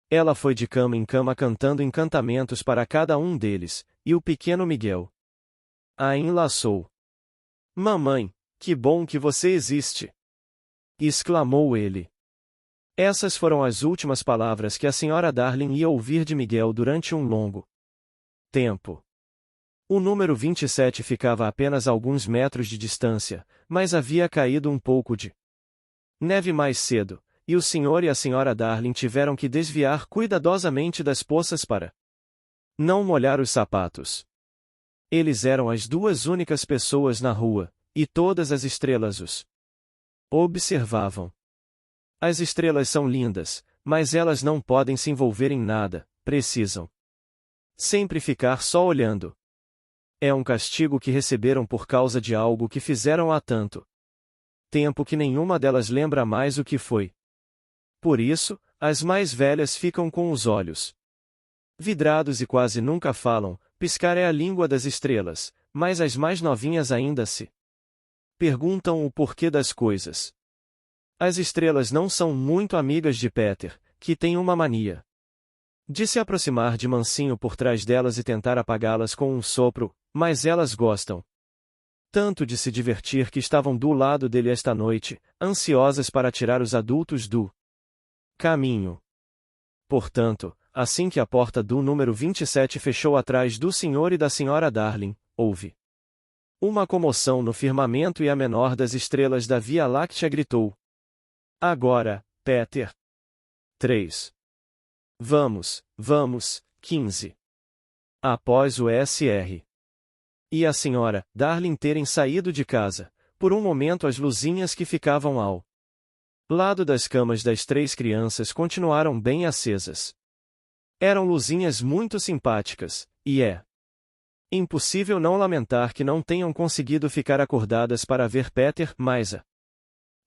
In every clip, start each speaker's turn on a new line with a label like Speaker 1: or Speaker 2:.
Speaker 1: Ela foi de cama em cama cantando encantamentos para cada um deles, e o pequeno Miguel a enlaçou. Mamãe, que bom que você existe! Exclamou ele. Essas foram as últimas palavras que a senhora Darling ia ouvir de Miguel durante um longo tempo. O número 27 ficava a apenas alguns metros de distância, mas havia caído um pouco de neve mais cedo, e o senhor e a senhora Darling tiveram que desviar cuidadosamente das poças para não molhar os sapatos. Eles eram as duas únicas pessoas na rua, e todas as estrelas os observavam. As estrelas são lindas, mas elas não podem se envolver em nada, precisam sempre ficar só olhando. É um castigo que receberam por causa de algo que fizeram há tanto tempo que nenhuma delas lembra mais o que foi. Por isso, as mais velhas ficam com os olhos vidrados e quase nunca falam. Piscar é a língua das estrelas, mas as mais novinhas ainda se perguntam o porquê das coisas. As estrelas não são muito amigas de Peter, que tem uma mania de se aproximar de mansinho por trás delas e tentar apagá-las com um sopro, mas elas gostam tanto de se divertir que estavam do lado dele esta noite, ansiosas para tirar os adultos do caminho. Portanto, assim que a porta do número 27 fechou atrás do senhor e da senhora Darling, houve uma comoção no firmamento e a menor das estrelas da Via Láctea gritou: Agora, Peter! 3. Vamos, 15. Após o Sr. e a senhora Darling terem saído de casa, por um momento as luzinhas que ficavam ao lado das camas das três crianças continuaram bem acesas. Eram luzinhas muito simpáticas, e é impossível não lamentar que não tenham conseguido ficar acordadas para ver Peter, mas a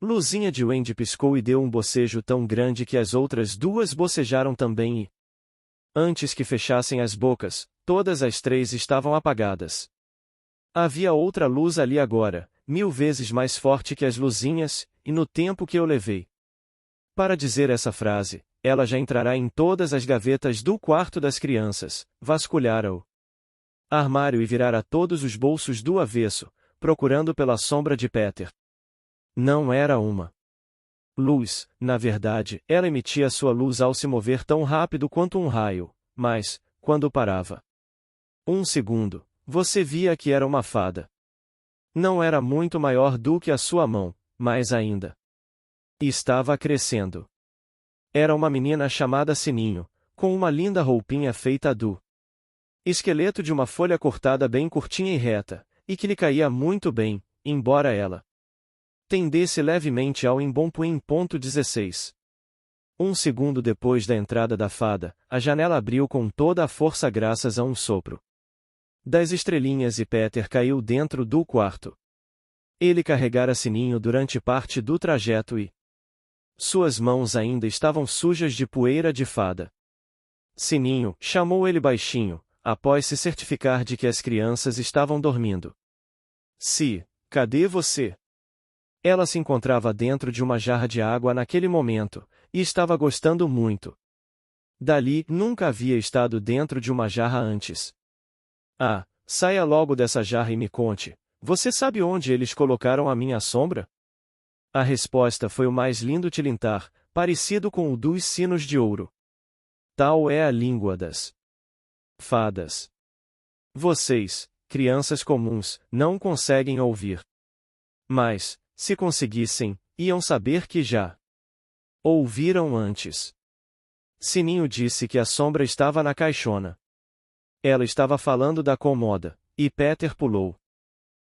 Speaker 1: luzinha de Wendy piscou e deu um bocejo tão grande que as outras duas bocejaram também e, antes que fechassem as bocas, todas as três estavam apagadas. Havia outra luz ali agora, 1000 vezes mais forte que as luzinhas, e no tempo que eu levei para dizer essa frase, ela já entrará em todas as gavetas do quarto das crianças, vasculhar o armário e virará todos os bolsos do avesso, procurando pela sombra de Peter. Não era uma luz, na verdade, ela emitia sua luz ao se mover tão rápido quanto um raio, mas, quando parava um segundo, você via que era uma fada. Não era muito maior do que a sua mão, mas ainda estava crescendo. Era uma menina chamada Sininho, com uma linda roupinha feita do esqueleto de uma folha cortada bem curtinha e reta, e que lhe caía muito bem, embora ela tendesse levemente ao embonpoim. 16. Um segundo depois da entrada da fada, a janela abriu com toda a força graças a um sopro das estrelinhas e Peter caiu dentro do quarto. Ele carregara Sininho durante parte do trajeto e suas mãos ainda estavam sujas de poeira de fada. Sininho, chamou ele baixinho, após se certificar de que as crianças estavam dormindo. Cadê você? Ela se encontrava dentro de uma jarra de água naquele momento, e estava gostando muito. Dali, nunca havia estado dentro de uma jarra antes. Saia logo dessa jarra e me conte, você sabe onde eles colocaram a minha sombra? A resposta foi o mais lindo tilintar, parecido com o dos sinos de ouro. Tal é a língua das fadas. Vocês, crianças comuns, não conseguem ouvir. Mas, se conseguissem, iam saber que já ouviram antes. Sininho disse que a sombra estava na caixona. Ela estava falando da cômoda, e Peter pulou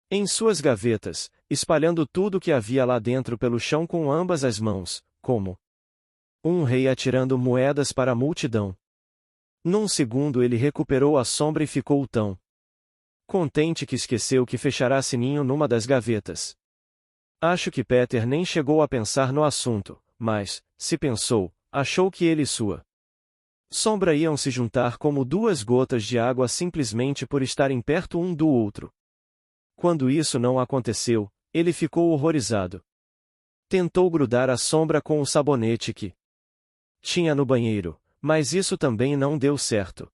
Speaker 1: em suas gavetas, espalhando tudo o que havia lá dentro pelo chão com ambas as mãos, como um rei atirando moedas para a multidão. Num segundo ele recuperou a sombra e ficou tão contente que esqueceu que fechará Sininho numa das gavetas. Acho que Peter nem chegou a pensar no assunto, mas, se pensou, achou que ele e sua sombra iam se juntar como duas gotas de água simplesmente por estarem perto um do outro. Quando isso não aconteceu, ele ficou horrorizado. Tentou grudar a sombra com o sabonete que tinha no banheiro, mas isso também não deu certo.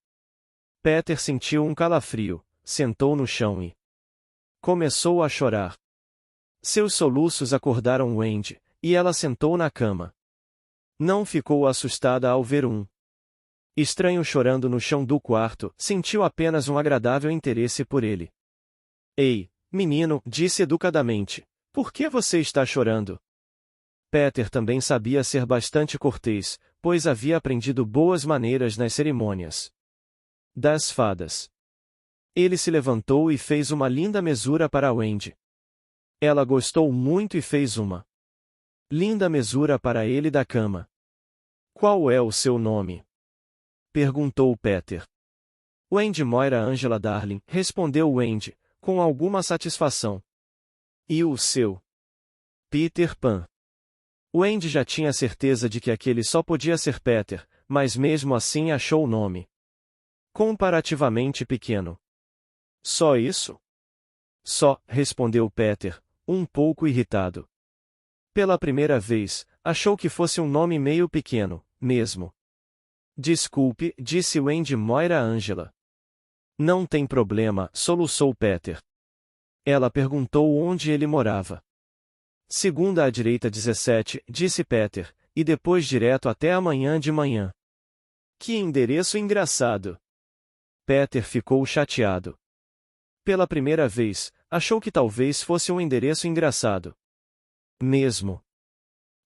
Speaker 1: Peter sentiu um calafrio, sentou no chão e começou a chorar. Seus soluços acordaram Wendy, e ela sentou na cama. Não ficou assustada ao ver um estranho chorando no chão do quarto, sentiu apenas um agradável interesse por ele. Ei, menino, disse educadamente, por que você está chorando? Peter também sabia ser bastante cortês, pois havia aprendido boas maneiras nas cerimônias das fadas. Ele se levantou e fez uma linda mesura para Wendy. Ela gostou muito e fez uma linda mesura para ele da cama. Qual é o seu nome? Perguntou Peter. Wendy Moira Angela Darling, respondeu Wendy, com alguma satisfação. E o seu? Peter Pan. Wendy já tinha certeza de que aquele só podia ser Peter, mas mesmo assim achou o nome comparativamente pequeno. Só isso? Só, respondeu Peter, um pouco irritado. Pela primeira vez, achou que fosse um nome meio pequeno, mesmo. Desculpe, disse Wendy Moira Angela. Não tem problema, soluçou Peter. Ela perguntou onde ele morava. Segunda à direita 17, disse Peter, e depois direto até amanhã de manhã. Que endereço engraçado! Peter ficou chateado. Pela primeira vez, achou que talvez fosse um endereço engraçado. Mesmo.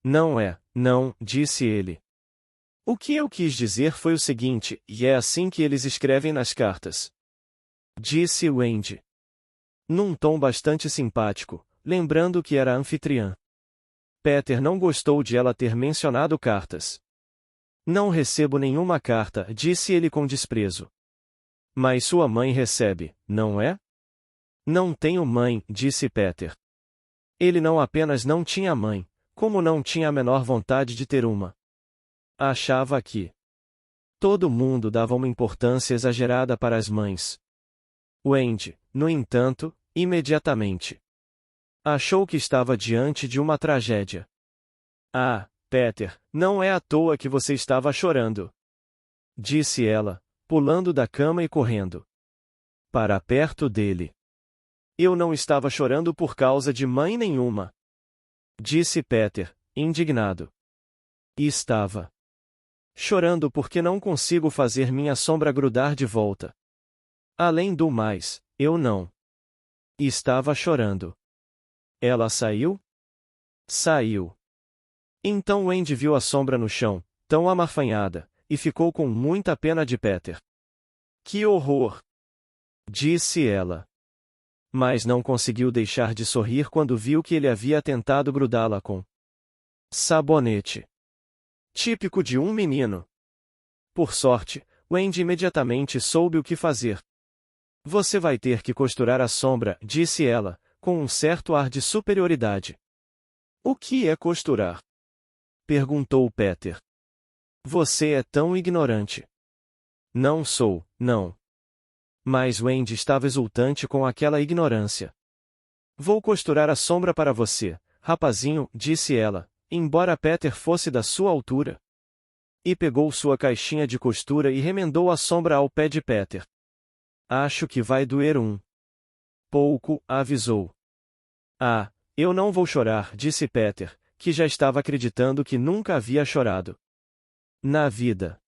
Speaker 1: Não é, não, disse ele. O que eu quis dizer foi o seguinte, e é assim que eles escrevem nas cartas. Disse Wendy. Num tom bastante simpático, lembrando que era anfitriã. Peter não gostou de ela ter mencionado cartas. Não recebo nenhuma carta, disse ele com desprezo. Mas sua mãe recebe, não é? Não tenho mãe, disse Peter. Ele não apenas não tinha mãe, como não tinha a menor vontade de ter uma. Achava que todo mundo dava uma importância exagerada para as mães. Wendy, no entanto, imediatamente achou que estava diante de uma tragédia. Ah, Peter, não é à toa que você estava chorando. Disse ela, pulando da cama e correndo para perto dele. Eu não estava chorando por causa de mãe nenhuma. Disse Peter, indignado. E estava chorando porque não consigo fazer minha sombra grudar de volta. Além do mais, eu não estava chorando. Ela saiu? Saiu. Então Wendy viu a sombra no chão, tão amarfanhada, e ficou com muita pena de Peter. Que horror! Disse ela. Mas não conseguiu deixar de sorrir quando viu que ele havia tentado grudá-la com sabonete. Típico de um menino. Por sorte, Wendy imediatamente soube o que fazer. Você vai ter que costurar a sombra, disse ela, com um certo ar de superioridade. O que é costurar? Perguntou Peter. Você é tão ignorante. Não sou, não. Mas Wendy estava exultante com aquela ignorância. Vou costurar a sombra para você, rapazinho, disse ela, embora Peter fosse da sua altura. E pegou sua caixinha de costura e remendou a sombra ao pé de Peter. Acho que vai doer um pouco, avisou. Ah, eu não vou chorar, disse Peter, que já estava acreditando que nunca havia chorado na vida.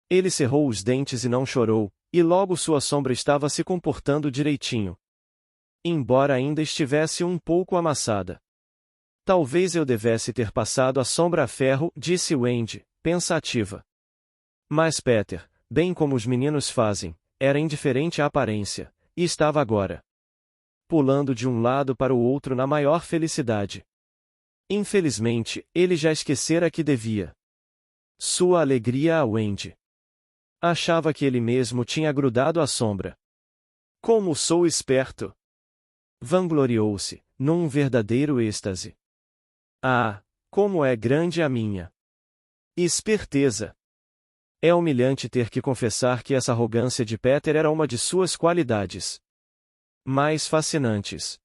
Speaker 1: Ele cerrou os dentes e não chorou, e logo sua sombra estava se comportando direitinho. Embora ainda estivesse um pouco amassada. Talvez eu devesse ter passado a sombra a ferro, disse Wendy, pensativa. Mas Peter, bem como os meninos fazem, era indiferente à aparência, e estava agora pulando de um lado para o outro na maior felicidade. Infelizmente, ele já esquecera que devia sua alegria a Wendy. Achava que ele mesmo tinha grudado a sombra. Como sou esperto! Vangloriou-se, num verdadeiro êxtase. Ah, como é grande a minha esperteza! É humilhante ter que confessar que essa arrogância de Peter era uma de suas qualidades mais fascinantes.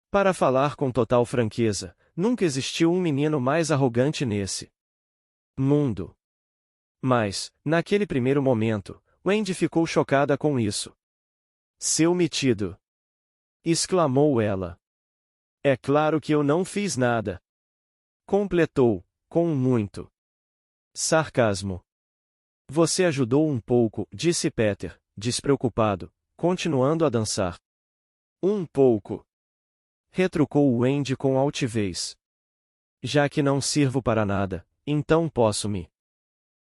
Speaker 1: Para falar com total franqueza, nunca existiu um menino mais arrogante nesse mundo. Mas, naquele primeiro momento, Wendy ficou chocada com isso. Seu metido! Exclamou ela. É claro que eu não fiz nada. Completou, com muito sarcasmo. Você ajudou um pouco, disse Peter, despreocupado, continuando a dançar. Um pouco. Retrucou Wendy com altivez. Já que não sirvo para nada, então posso me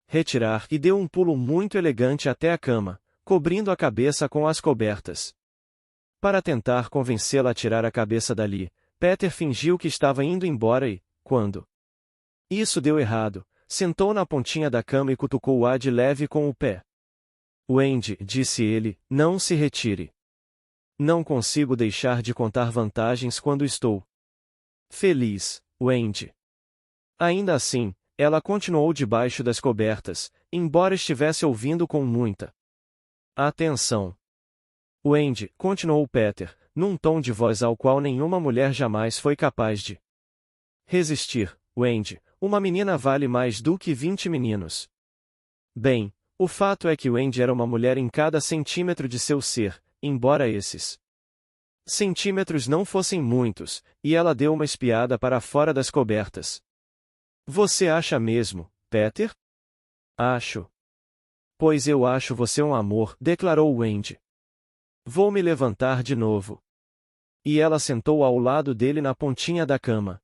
Speaker 1: retirar, e deu um pulo muito elegante até a cama, cobrindo a cabeça com as cobertas. Para tentar convencê-la a tirar a cabeça dali, Peter fingiu que estava indo embora e, quando isso deu errado, sentou na pontinha da cama e cutucou-a de leve com o pé. Wendy, disse ele, não se retire. Não consigo deixar de contar vantagens quando estou feliz, Wendy. Ainda assim, ela continuou debaixo das cobertas, embora estivesse ouvindo com muita atenção. Wendy, continuou Peter, num tom de voz ao qual nenhuma mulher jamais foi capaz de resistir. Wendy, uma menina vale mais do que 20 meninos. Bem, o fato é que Wendy era uma mulher em cada centímetro de seu ser, embora esses centímetros não fossem muitos, e ela deu uma espiada para fora das cobertas. Você acha mesmo, Peter? Acho. Pois eu acho você um amor, declarou Wendy. Vou me levantar de novo. E ela sentou ao lado dele na pontinha da cama.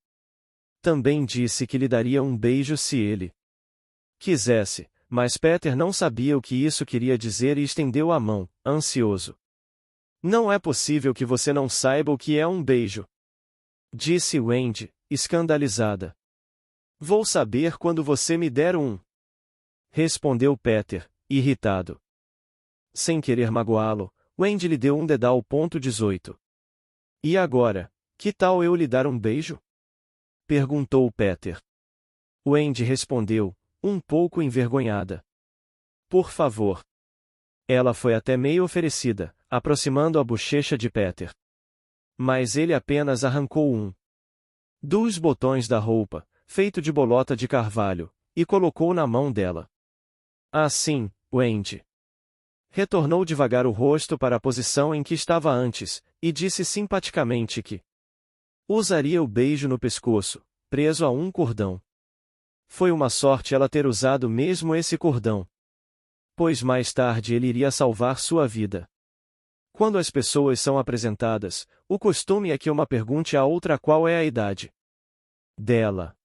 Speaker 1: Também disse que lhe daria um beijo se ele quisesse, mas Peter não sabia o que isso queria dizer e estendeu a mão, ansioso. Não é possível que você não saiba o que é um beijo, disse Wendy, escandalizada. Vou saber quando você me der um, respondeu Peter, irritado. Sem querer magoá-lo, Wendy lhe deu um dedal. 18. E agora, que tal eu lhe dar um beijo? Perguntou Peter. Wendy respondeu, um pouco envergonhada. Por favor. Ela foi até meio oferecida, aproximando a bochecha de Peter. Mas ele apenas arrancou um dos botões da roupa, feito de bolota de carvalho, e colocou na mão dela. Assim, Wendy retornou devagar o rosto para a posição em que estava antes, e disse simpaticamente que usaria o beijo no pescoço, preso a um cordão. Foi uma sorte ela ter usado mesmo esse cordão, pois mais tarde ele iria salvar sua vida. Quando as pessoas são apresentadas, o costume é que uma pergunte à outra qual é a idade dela.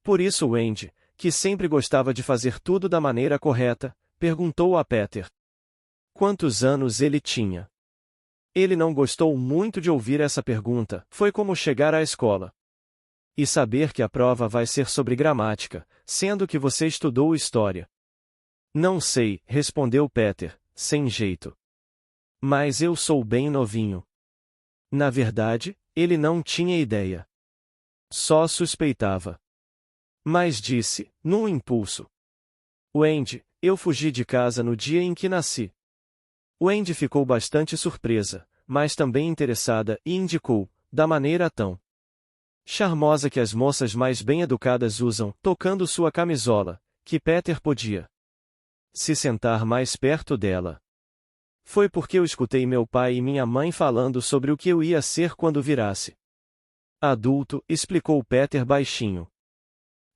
Speaker 1: Por isso Wendy, que sempre gostava de fazer tudo da maneira correta, perguntou a Peter quantos anos ele tinha. Ele não gostou muito de ouvir essa pergunta, foi como chegar à escola e saber que a prova vai ser sobre gramática, sendo que você estudou história. Não sei, respondeu Peter, sem jeito. Mas eu sou bem novinho. Na verdade, ele não tinha ideia. Só suspeitava. Mas disse, num impulso. Wendy, eu fugi de casa no dia em que nasci. Wendy ficou bastante surpresa, mas também interessada, e indicou, da maneira tão charmosa que as moças mais bem-educadas usam, tocando sua camisola, que Peter podia se sentar mais perto dela. Foi porque eu escutei meu pai e minha mãe falando sobre o que eu ia ser quando virasse adulto, explicou Peter baixinho.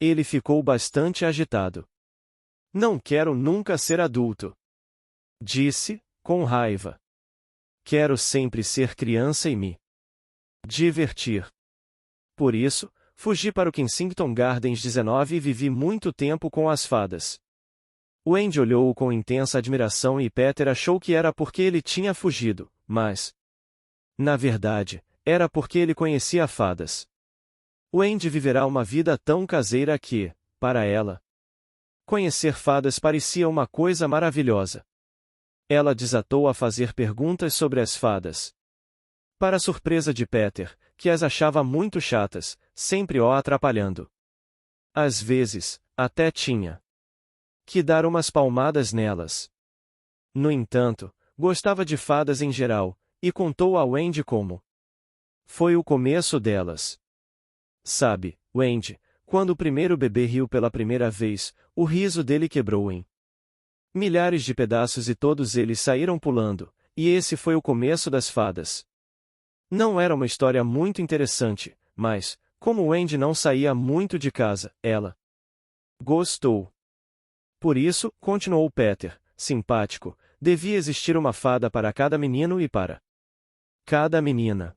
Speaker 1: Ele ficou bastante agitado. Não quero nunca ser adulto, disse, com raiva. Quero sempre ser criança e me divertir. Por isso, fugi para o Kensington Gardens 19 e vivi muito tempo com as fadas. Wendy olhou-o com intensa admiração e Peter achou que era porque ele tinha fugido, mas, na verdade, era porque ele conhecia fadas. Wendy viverá uma vida tão caseira que, para ela, conhecer fadas parecia uma coisa maravilhosa. Ela desatou a fazer perguntas sobre as fadas. Para surpresa de Peter, que as achava muito chatas, sempre o atrapalhando. Às vezes, até tinha que dar umas palmadas nelas. No entanto, gostava de fadas em geral, e contou a Wendy como foi o começo delas. Sabe, Wendy, Quando o primeiro bebê riu pela primeira vez, o riso dele quebrou em milhares de pedaços e todos eles saíram pulando, e esse foi o começo das fadas. Não era uma história muito interessante, mas, como Wendy não saía muito de casa, ela gostou. Por isso, continuou Peter, simpático, devia existir uma fada para cada menino e para cada menina.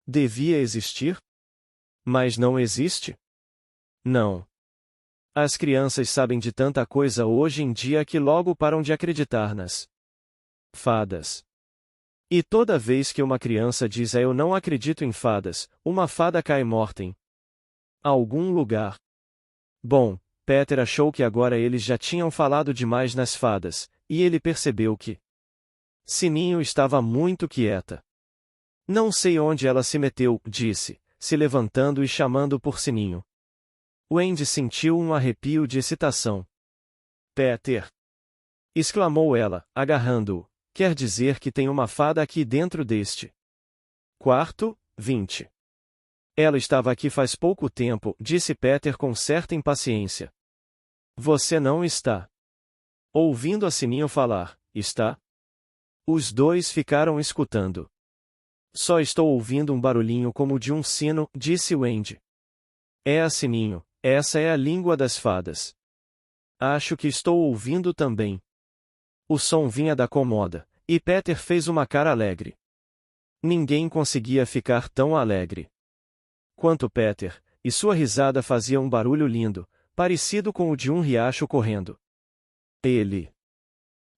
Speaker 1: Devia existir? Mas não existe? Não. As crianças sabem de tanta coisa hoje em dia que logo param de acreditar nas fadas. E toda vez que uma criança diz eu não acredito em fadas, uma fada cai morta em algum lugar. Bom, Peter achou que agora eles já tinham falado demais nas fadas, e ele percebeu que Sininho estava muito quieta. Não sei onde ela se meteu, disse, se levantando e chamando por Sininho. Wendy sentiu um arrepio de excitação. Peter! Exclamou ela, agarrando-o. Quer dizer que tem uma fada aqui dentro deste quarto? 20. Ela estava aqui faz pouco tempo, disse Peter com certa impaciência. Você não está ouvindo a Sininho falar, está? Os dois ficaram escutando. Só estou ouvindo um barulhinho como de um sino, disse Wendy. É a Sininho, essa é a língua das fadas. Acho que estou ouvindo também. O som vinha da cômoda, e Peter fez uma cara alegre. Ninguém conseguia ficar tão alegre quanto Peter, e sua risada fazia um barulho lindo, parecido com o de um riacho correndo. Ele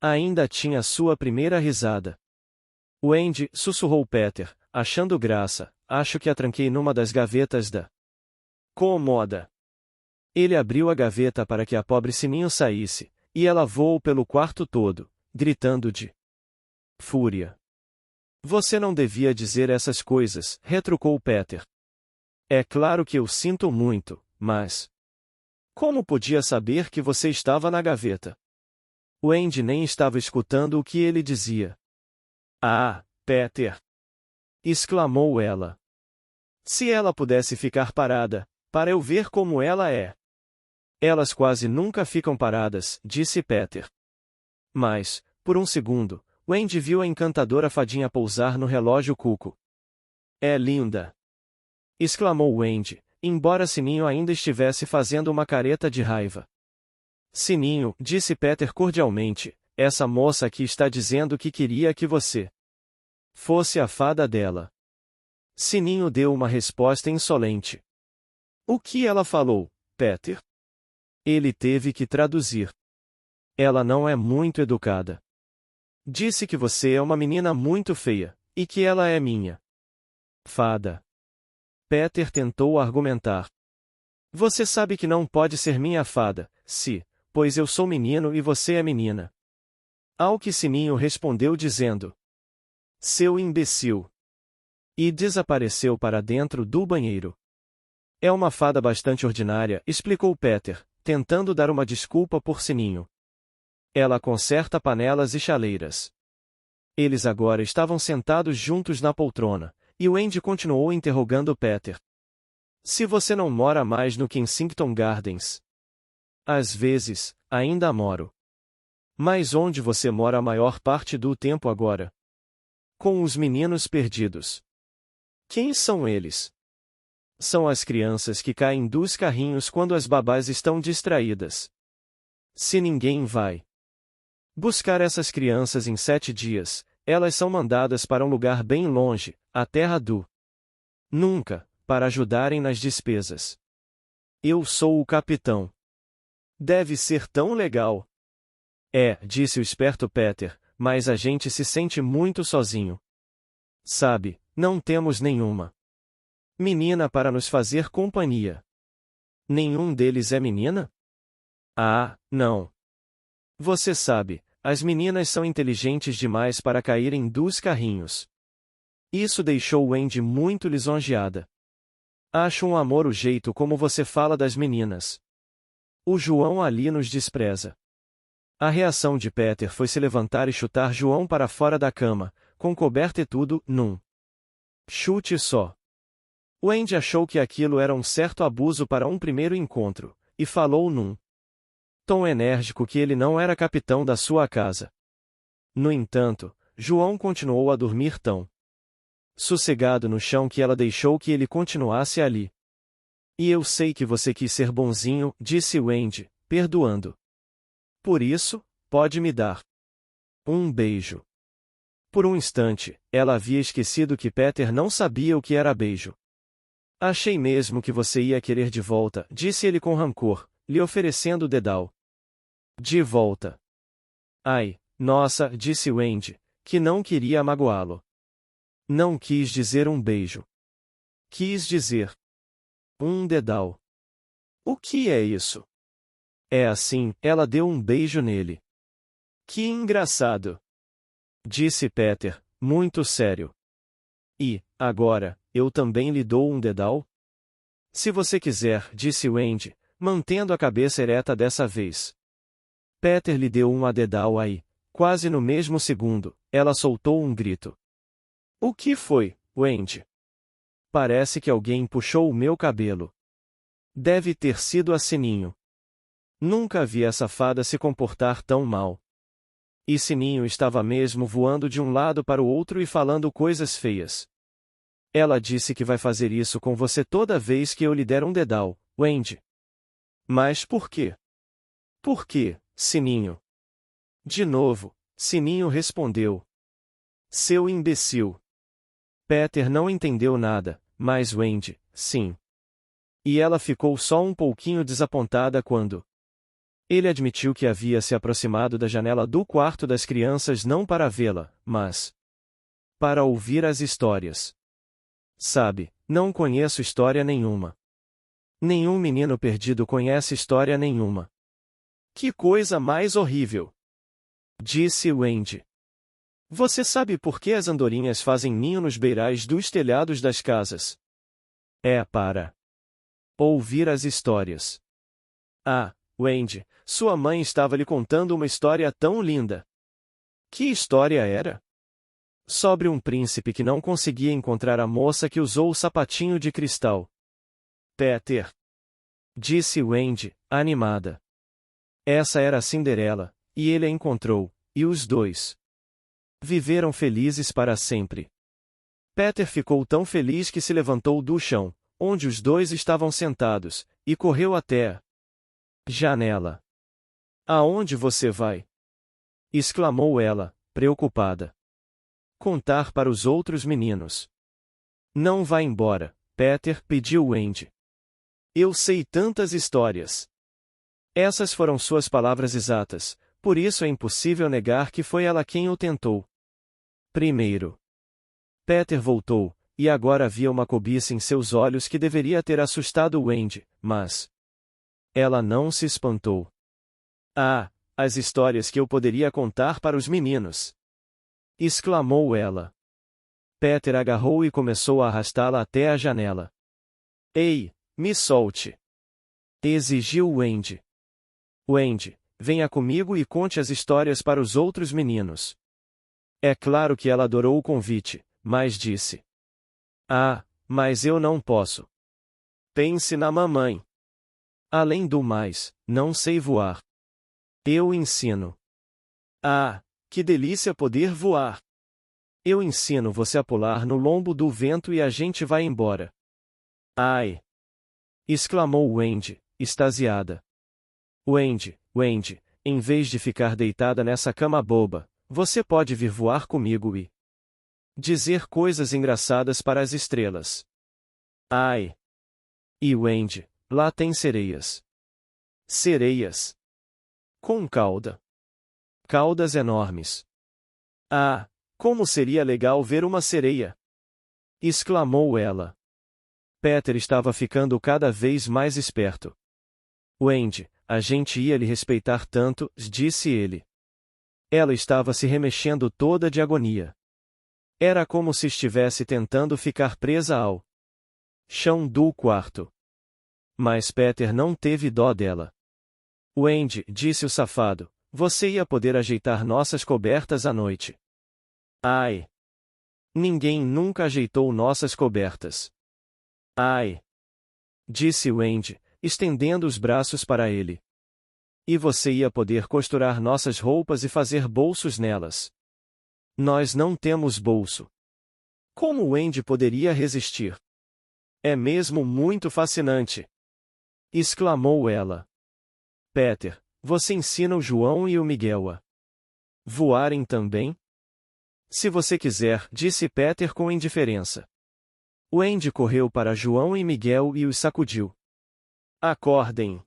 Speaker 1: ainda tinha sua primeira risada. Wendy, sussurrou Peter, achando graça, acho que a tranquei numa das gavetas da cômoda. Ele abriu a gaveta para que a pobre Sininho saísse, e ela voou pelo quarto todo, gritando de fúria. Você não devia dizer essas coisas, retrucou Peter. É claro que eu sinto muito, mas como podia saber que você estava na gaveta? Wendy nem estava escutando o que ele dizia. Ah, Peter! Exclamou ela. Se ela pudesse ficar parada, para eu ver como ela é. Elas quase nunca ficam paradas, disse Peter. Mas, por um segundo, Wendy viu a encantadora fadinha pousar no relógio cuco. É linda! Exclamou Wendy, embora Sininho ainda estivesse fazendo uma careta de raiva. Sininho, disse Peter cordialmente, essa moça aqui está dizendo que queria que você fosse a fada dela. Sininho deu uma resposta insolente. O que ela falou, Peter? Ele teve que traduzir. Ela não é muito educada. Disse que você é uma menina muito feia, e que ela é minha fada. Peter tentou argumentar. Você sabe que não pode ser minha fada, pois eu sou menino e você é menina. Ao que Sininho respondeu dizendo: seu imbecil. E desapareceu para dentro do banheiro. É uma fada bastante ordinária, explicou Peter, tentando dar uma desculpa por Sininho. Ela conserta panelas e chaleiras. Eles agora estavam sentados juntos na poltrona, e Wendy continuou interrogando Peter. Se você não mora mais no Kensington Gardens? Às vezes, ainda moro. Mas onde você mora a maior parte do tempo agora? Com os meninos perdidos. Quem são eles? São as crianças que caem dos carrinhos quando as babás estão distraídas. Se ninguém vai buscar essas crianças em 7 dias, elas são mandadas para um lugar bem longe, a terra do nunca, para ajudarem nas despesas. Eu sou o capitão. Deve ser tão legal. É, disse o esperto Peter, mas a gente se sente muito sozinho. Sabe, não temos nenhuma menina para nos fazer companhia. Nenhum deles é menina? Ah, não. Você sabe, as meninas são inteligentes demais para caírem dos carrinhos. Isso deixou Wendy muito lisonjeada. Acho um amor o jeito como você fala das meninas. O João ali nos despreza. A reação de Peter foi se levantar e chutar João para fora da cama, com coberta e tudo, num chute só. Wendy achou que aquilo era um certo abuso para um primeiro encontro, e falou num tom enérgico que ele não era capitão da sua casa. No entanto, João continuou a dormir tão sossegado no chão que ela deixou que ele continuasse ali. E eu sei que você quis ser bonzinho, disse Wendy, perdoando. Por isso, pode me dar um beijo. Por um instante, ela havia esquecido que Peter não sabia o que era beijo. Achei mesmo que você ia querer de volta, disse ele com rancor, lhe oferecendo o dedal. De volta. Ai, nossa, disse Wendy, que não queria magoá-lo. Não quis dizer um beijo. Quis dizer um dedal. O que é isso? É assim, ela deu um beijo nele. Que engraçado! Disse Peter, muito sério. E, agora, eu também lhe dou um dedal? Se você quiser, disse Wendy, mantendo a cabeça ereta dessa vez. Peter lhe deu um dedal aí. Quase no mesmo segundo, ela soltou um grito. O que foi, Wendy? Parece que alguém puxou o meu cabelo. Deve ter sido a Sininho. Nunca vi essa fada se comportar tão mal. E Sininho estava mesmo voando de um lado para o outro e falando coisas feias. Ela disse que vai fazer isso com você toda vez que eu lhe der um dedal, Wendy. Mas por quê? Por quê, Sininho? De novo, Sininho respondeu. Seu imbecil. Peter não entendeu nada, mas Wendy, sim. E ela ficou só um pouquinho desapontada quando ele admitiu que havia se aproximado da janela do quarto das crianças não para vê-la, mas para ouvir as histórias. Sabe, não conheço história nenhuma. Nenhum menino perdido conhece história nenhuma. Que coisa mais horrível! Disse Wendy. Você sabe por que as andorinhas fazem ninho nos beirais dos telhados das casas? É para ouvir as histórias. Ah, Wendy, sua mãe estava lhe contando uma história tão linda. Que história era? Sobre um príncipe que não conseguia encontrar a moça que usou o sapatinho de cristal. Peter. Disse Wendy, animada. Essa era a Cinderela, e ele a encontrou, e os dois viveram felizes para sempre. Peter ficou tão feliz que se levantou do chão, onde os dois estavam sentados, e correu até a janela. Aonde você vai? Exclamou ela, preocupada. Contar para os outros meninos. Não vá embora, Peter, pediu Wendy. Eu sei tantas histórias. Essas foram suas palavras exatas, por isso é impossível negar que foi ela quem o tentou. Primeiro. Peter voltou, e agora havia uma cobiça em seus olhos que deveria ter assustado Wendy, mas ela não se espantou. Ah, as histórias que eu poderia contar para os meninos! Exclamou ela. Peter agarrou e começou a arrastá-la até a janela. Ei, me solte! Exigiu Wendy. Wendy, venha comigo e conte as histórias para os outros meninos. É claro que ela adorou o convite, mas disse. Ah, mas eu não posso. Pense na mamãe. Além do mais, não sei voar. Eu ensino. Ah, que delícia poder voar! Eu ensino você a pular no lombo do vento e a gente vai embora. Ai! Exclamou Wendy, extasiada. Wendy, em vez de ficar deitada nessa cama boba, você pode vir voar comigo e dizer coisas engraçadas para as estrelas. Ai! E Wendy, lá tem sereias. Sereias. Com cauda. Caudas enormes. Ah, como seria legal ver uma sereia! Exclamou ela. Peter estava ficando cada vez mais esperto. Wendy, a gente ia lhe respeitar tanto, disse ele. Ela estava se remexendo toda de agonia. Era como se estivesse tentando ficar presa ao chão do quarto. Mas Peter não teve dó dela. Wendy, disse o safado, você ia poder ajeitar nossas cobertas à noite. Ai! Ninguém nunca ajeitou nossas cobertas. Ai! Disse Wendy, estendendo os braços para ele. E você ia poder costurar nossas roupas e fazer bolsos nelas. Nós não temos bolso. Como Wendy poderia resistir? É mesmo muito fascinante! Exclamou ela. Peter, você ensina o João e o Miguel a voarem também? Se você quiser, disse Peter com indiferença. Wendy correu para João e Miguel e os sacudiu. Acordem!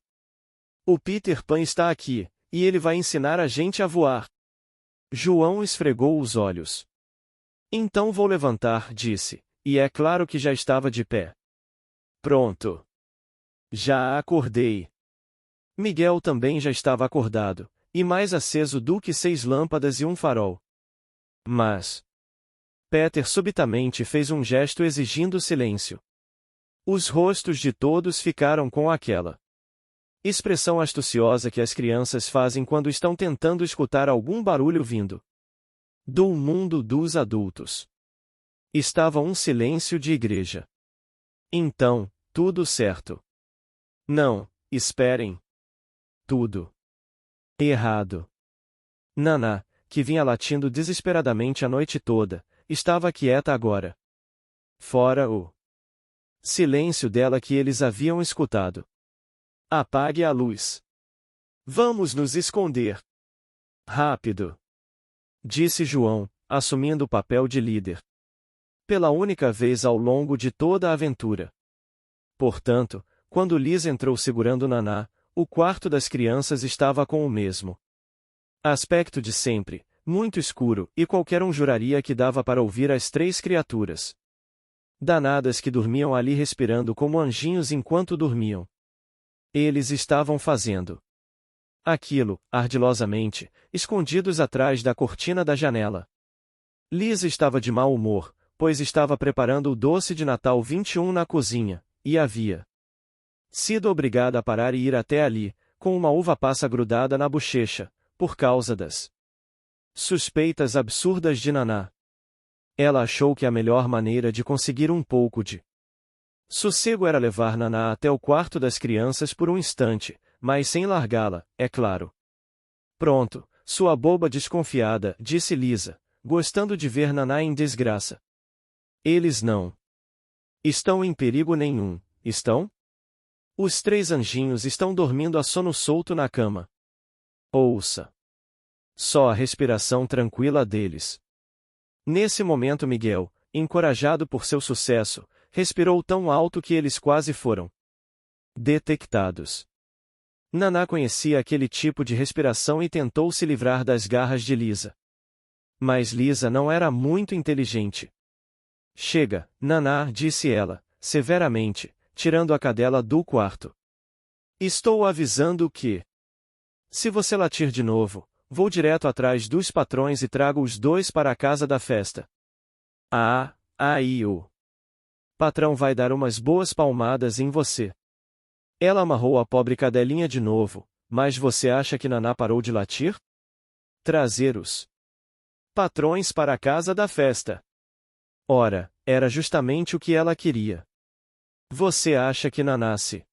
Speaker 1: O Peter Pan está aqui, e ele vai ensinar a gente a voar. João esfregou os olhos. Então vou levantar, disse, e é claro que já estava de pé. Pronto. Já acordei. Miguel também já estava acordado, e mais aceso do que 6 lâmpadas e um farol. Mas Peter subitamente fez um gesto exigindo silêncio. Os rostos de todos ficaram com aquela expressão astuciosa que as crianças fazem quando estão tentando escutar algum barulho vindo do mundo dos adultos. Estava um silêncio de igreja. Então, tudo certo. Não, esperem. Tudo errado. Naná, que vinha latindo desesperadamente a noite toda, estava quieta agora. Fora o silêncio dela que eles haviam escutado. Apague a luz. Vamos nos esconder. Rápido. Disse João, assumindo o papel de líder. Pela única vez ao longo de toda a aventura. Portanto, quando Liz entrou segurando Naná, o quarto das crianças estava com o mesmo aspecto de sempre, muito escuro, e qualquer um juraria que dava para ouvir as 3 criaturas danadas que dormiam ali respirando como anjinhos enquanto dormiam. Eles estavam fazendo aquilo, ardilosamente, escondidos atrás da cortina da janela. Liz estava de mau humor, pois estava preparando o doce de Natal 21 na cozinha, e havia sido obrigada a parar e ir até ali, com uma uva passa grudada na bochecha, por causa das suspeitas absurdas de Naná. Ela achou que a melhor maneira de conseguir um pouco de sossego era levar Naná até o quarto das crianças por um instante, mas sem largá-la, é claro. Pronto, sua boba desconfiada, disse Lisa, gostando de ver Naná em desgraça. Eles não estão em perigo nenhum, estão? Os 3 anjinhos estão dormindo a sono solto na cama. Ouça. Só a respiração tranquila deles. Nesse momento Miguel, encorajado por seu sucesso, respirou tão alto que eles quase foram detectados. Naná conhecia aquele tipo de respiração e tentou se livrar das garras de Lisa. Mas Lisa não era muito inteligente. Chega, Naná, disse ela, severamente, tirando a cadela do quarto. Estou avisando que, se você latir de novo, vou direto atrás dos patrões e trago os 2 para a casa da festa. Ah, aí o patrão vai dar umas boas palmadas em você. Ela amarrou a pobre cadelinha de novo, mas você acha que Naná parou de latir? Trazer os patrões para a casa da festa. Ora, era justamente o que ela queria. Você acha que Naná se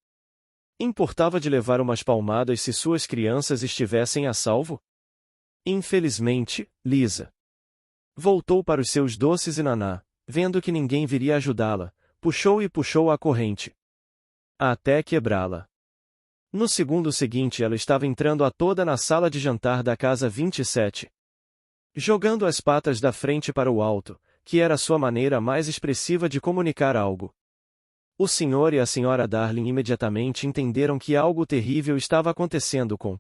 Speaker 1: importava de levar umas palmadas se suas crianças estivessem a salvo? Infelizmente, Lisa voltou para os seus doces e Naná, vendo que ninguém viria ajudá-la, puxou e puxou a corrente até quebrá-la. No segundo seguinte ela estava entrando a toda na sala de jantar da casa 27. Jogando as patas da frente para o alto, que era sua maneira mais expressiva de comunicar algo. O senhor e a senhora Darling imediatamente entenderam que algo terrível estava acontecendo com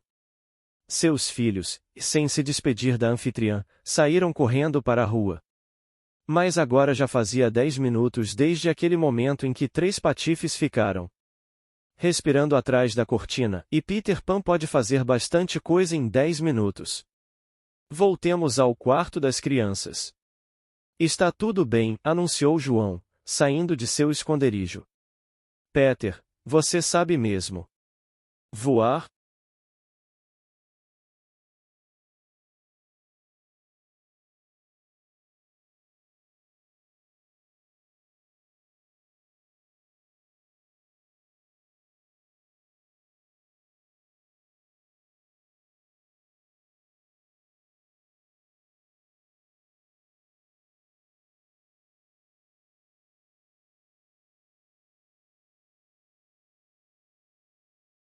Speaker 1: seus filhos, e sem se despedir da anfitriã, saíram correndo para a rua. Mas agora já fazia 10 minutos desde aquele momento em que 3 patifes ficaram respirando atrás da cortina, e Peter Pan pode fazer bastante coisa em 10 minutos. Voltemos ao quarto das crianças. Está tudo bem, anunciou João, saindo de seu esconderijo. Peter, você sabe mesmo voar?